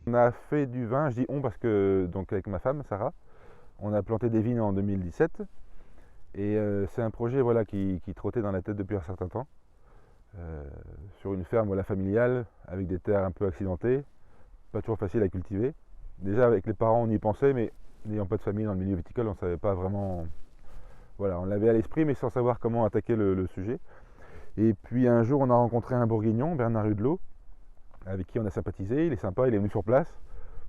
On a fait du vin, je dis on parce que donc avec ma femme Sarah, on a planté des vignes en 2017 et c'est un projet voilà, qui trottait dans la tête depuis un certain temps. Sur une ferme voilà, familiale avec des terres un peu accidentées, pas toujours facile à cultiver. Déjà avec les parents on y pensait mais n'ayant pas de famille dans le milieu viticole on ne savait pas vraiment. Voilà, on l'avait à l'esprit mais sans savoir comment attaquer le sujet. Et puis un jour on a rencontré un bourguignon, Bernard Hudelot, avec qui on a sympathisé, il est sympa, il est venu sur place.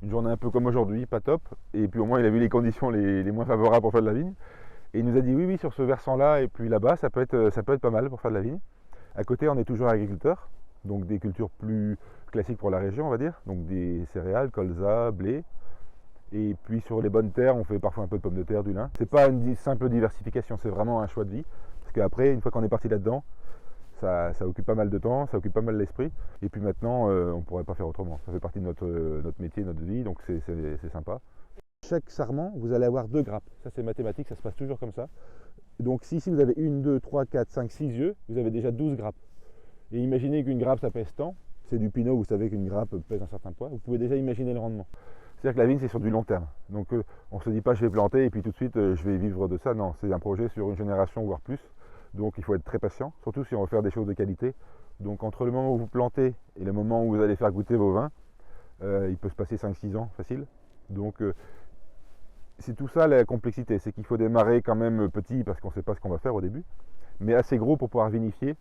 Une journée un peu comme aujourd'hui, pas top. Et puis au moins il a vu les conditions les moins favorables pour faire de la vigne. Et il nous a dit oui, oui, sur ce versant-là et puis là-bas, ça peut être pas mal pour faire de la vigne. À côté, on est toujours agriculteur, donc des cultures plus classiques pour la région, on va dire. Donc des céréales, colza, blé. Et puis sur les bonnes terres, on fait parfois un peu de pommes de terre, du lin. C'est pas une simple diversification, c'est vraiment un choix de vie. Parce qu'après, une fois qu'on est parti là-dedans, ça occupe pas mal de temps, ça occupe pas mal l'esprit. Et puis maintenant, on ne pourrait pas faire autrement. Ça fait partie de notre métier, notre vie, donc c'est sympa. Chaque sarment, vous allez avoir 2 grappes. Ça, c'est mathématique, ça se passe toujours comme ça. Donc si ici vous avez 1, 2, 3, 4, 5, 6 yeux, vous avez déjà 12 grappes. Et imaginez qu'une grappe, ça pèse tant. C'est du pinot, vous savez qu'une grappe pèse un certain poids. Vous pouvez déjà imaginer le rendement. C'est-à-dire que la vigne, c'est sur du long terme. Donc on ne se dit pas je vais planter et puis tout de suite je vais vivre de ça. Non, c'est un projet sur une génération, voire plus. Donc il faut être très patient, surtout si on veut faire des choses de qualité. Donc entre le moment où vous plantez et le moment où vous allez faire goûter vos vins, il peut se passer 5-6 ans facile. Donc c'est tout ça la complexité, c'est qu'il faut démarrer quand même petit parce qu'on ne sait pas ce qu'on va faire au début, mais assez gros pour pouvoir vinifier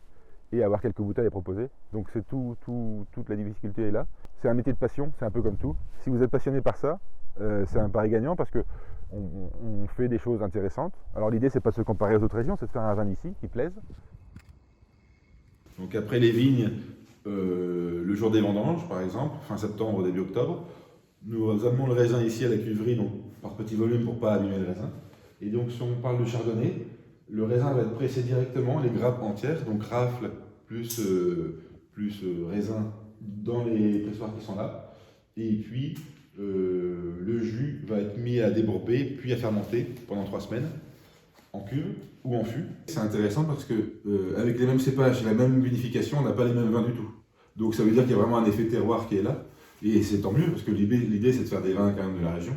et avoir quelques bouteilles à proposer. Donc c'est toute la difficulté est là. C'est un métier de passion, c'est un peu comme tout. Si vous êtes passionné par ça, c'est un pari gagnant parce que on fait des choses intéressantes. Alors l'idée c'est pas de se comparer aux autres régions, c'est de faire un vin ici qui plaise. Donc après les vignes, le jour des vendanges par exemple, fin septembre, début octobre, nous amenons le raisin ici à la cuverie, donc par petit volume pour ne pas abîmer le raisin. Et donc si on parle de chardonnay, le raisin va être pressé directement, les grappes entières, donc rafle plus raisin dans les pressoirs qui sont là. Et puis le jus va être mis à déborder, puis à fermenter pendant 3 semaines, en cuve ou en fût. C'est intéressant parce que avec les mêmes cépages, la même vinification, on n'a pas les mêmes vins du tout. Donc ça veut dire qu'il y a vraiment un effet terroir qui est là. Et c'est tant mieux, parce que l'idée c'est de faire des vins quand même de la région.